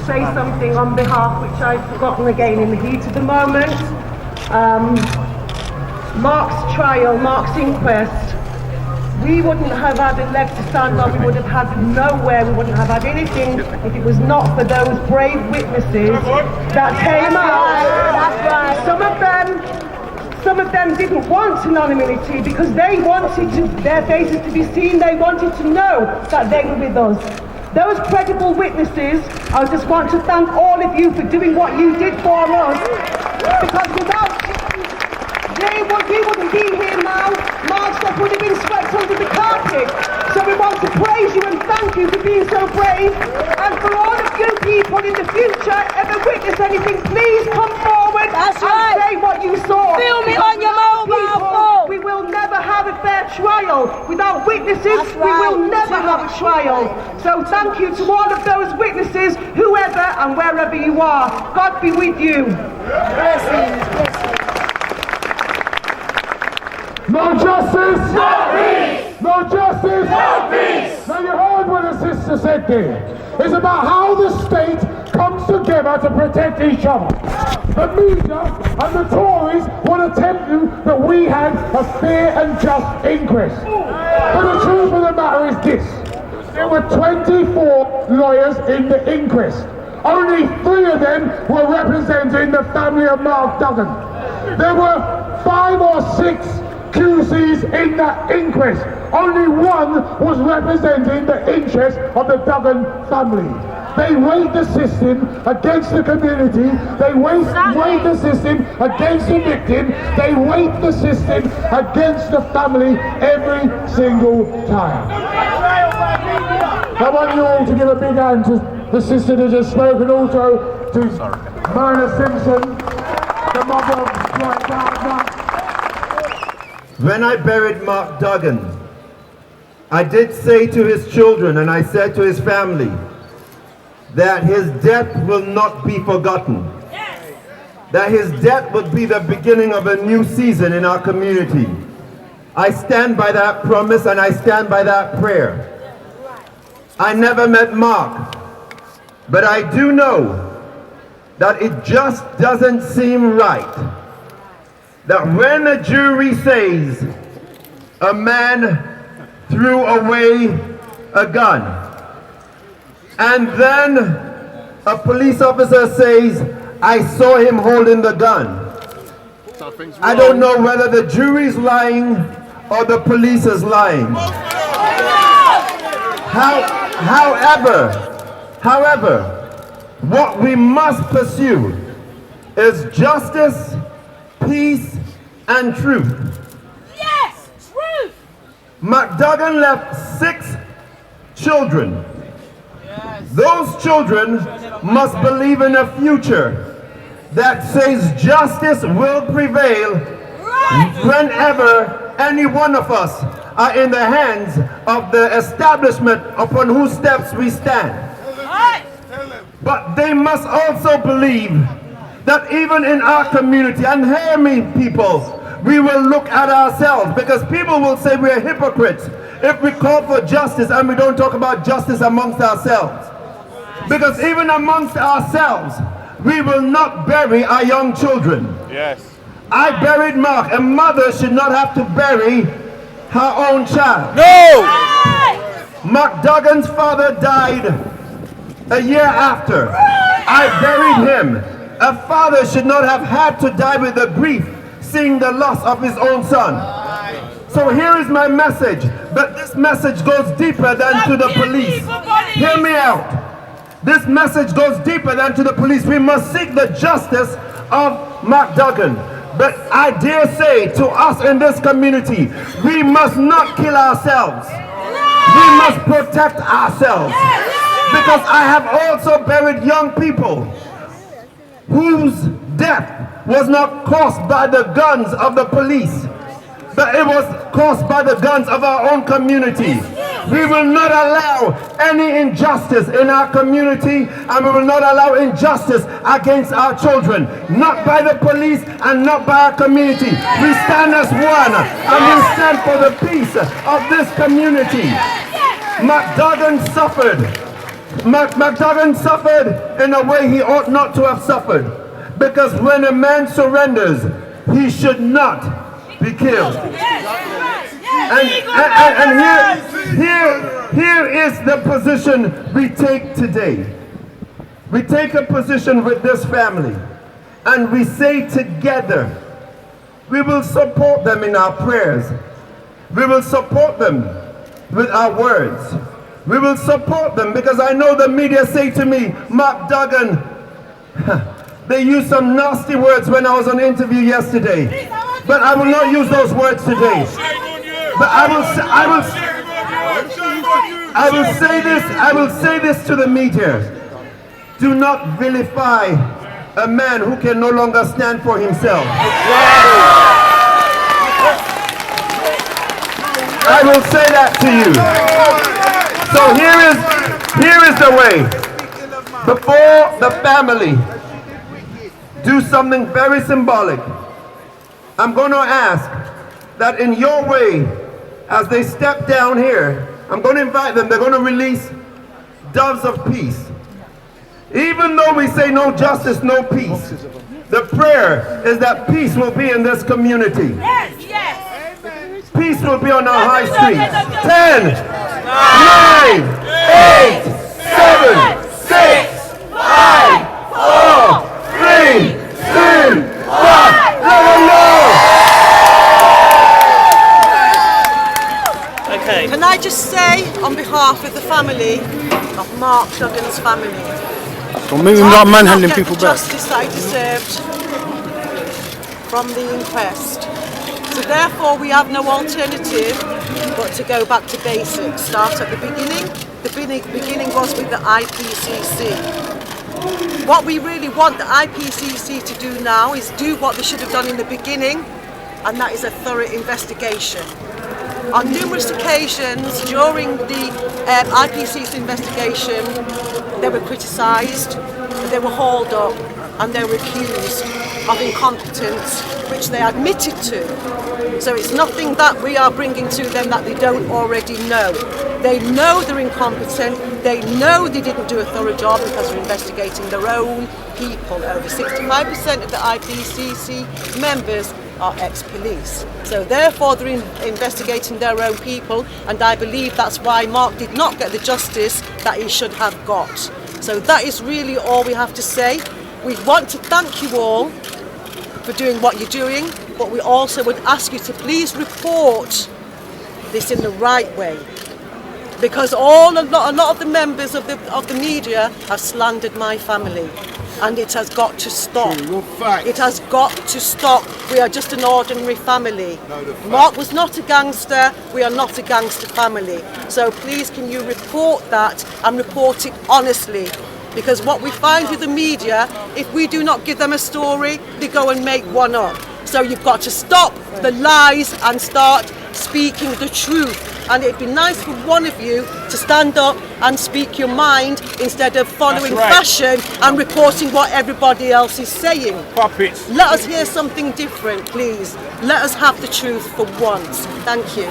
say something on behalf, which I've forgotten again in the heat of the moment. Mark's trial, Mark's inquest, we wouldn't have had a leg to stand on, we would have had nowhere, we wouldn't have had anything if it was not for those brave witnesses that came out. That's right. Some of them didn't want anonymity because they wanted their faces to be seen, they wanted to know that they were with us. Those credible witnesses, I just want to thank all of you for doing what you did for us, because without we wouldn't be here now. Mark's stuff would have been swept under the carpet. So we want to praise you and thank you for being so brave. And for all of you people in the future, ever witness anything, please come forward and say what you saw. Film it on your mobile phone. We will never have a fair trial. Without witnesses, we will never have a trial. So thank you to all of those witnesses, whoever and wherever you are. God be with you. No justice! No peace! No justice! No peace! Now you heard what the sister said there. It's about how the state comes together to protect each other. The media and the Tories want to tell you that we had a fair and just inquest. But the truth of the matter is this. There were 24 lawyers in the inquest. Only 3 of them were representing the family of Mark Duggan. There were 5 or 6 QCs in that inquest. Only 1 was representing the interest of the Duggan family. They weighed the system against the community. They weighed the system against the victim. They weighed the system against the family every single time. I want you all to give a big hand to the sister that just spoke, and also to Myrna Simpson, the mother of Dwight Gardner. When I buried Mark Duggan, I did say to his children and I said to his family that his death will not be forgotten. Yes. That his death would be the beginning of a new season in our community. I stand by that promise and I stand by that prayer. I never met Mark, but I do know that it just doesn't seem right that when a jury says a man threw away a gun and then a police officer says, I saw him holding the gun, I don't know whether the jury's lying or the police is lying. However, what we must pursue is justice, peace, and truth. Yes, truth. Mark Duggan left 6 children. Yes. Those children must believe in a future that says justice will prevail whenever any one of us are in the hands of the establishment upon whose steps we stand. But they must also believe that even in our community, and hear me people, we will look at ourselves, because people will say we are hypocrites if we call for justice and we don't talk about justice amongst ourselves. Because even amongst ourselves, we will not bury our young children. Yes. I buried Mark. A mother should not have to bury her own child. No! Mark Duggan's father died a year after. I buried him. A father should not have had to die with the grief seeing the loss of his own son. So here is my message, but this message goes deeper than to the police. Hear me out. This message goes deeper than to the police. We must seek the justice of Mark Duggan. But I dare say to us in this community, we must not kill ourselves. We must protect ourselves. Because I have also buried young people whose death was not caused by the guns of the police, but it was caused by the guns of our own community. We will not allow any injustice in our community, and we will not allow injustice against our children, not by the police and not by our community. We stand as one, and we stand for the peace of this community. Mark Duggan suffered Duggan suffered in a way he ought not to have suffered. Because when a man surrenders, he should not be killed. And here is the position we take today. We take a position with this family, and we say together, we will support them in our prayers. We will support them with our words. We will support them because I know the media say to me, Mark Duggan, they used some nasty words when I was on interview yesterday. But I will not use those words today. But I will say this to the media. Do not vilify a man who can no longer stand for himself. I will say that to you. So here is the way. Before the family do something very symbolic, I'm going to ask that in your way, as they step down here, I'm going to invite them. They're going to release doves of peace. Even though we say no justice, no peace, the prayer is that peace will be in this community. Yes, yes. Peace will be on our high streets. 10, 9, 8, 7, 6, 5, 4, 3, 2, 1. Let them know. Okay. Can I just say, on behalf of the family of Mark Duggans family, Well, maybe not manhandling people the back. justice that I deserved from the inquest. So therefore we have no alternative but to go back to basics. Start at the beginning. The beginning was with the IPCC. What we really want the IPCC to do now is do what they should have done in the beginning, and that is a thorough investigation. On numerous occasions during the IPCC investigation, they were criticised, they were hauled up, and they were accused of incompetence, which they admitted to. So it's nothing that we are bringing to them that they don't already know. They know they're incompetent, they know they didn't do a thorough job because they're investigating their own people. Over 65% of the IPCC members are ex-police. So therefore they're investigating their own people, and I believe that's why Mark did not get the justice that he should have got. So that is really all we have to say. We want to thank you all for doing what you're doing, but we also would ask you to please report this in the right way, because a lot of the members of the media have slandered my family, and it has got to stop. It has got to stop. We are just an ordinary family. Mark was not a gangster. We are not a gangster family. So please can you report that, and report it honestly. Because what we find with the media, if we do not give them a story, they go and make one up. So you've got to stop the lies and start speaking the truth. And it'd be nice for one of you to stand up and speak your mind instead of following fashion and reporting what everybody else is saying. Puppets. Let us hear something different, please. Let us have the truth for once. Thank you.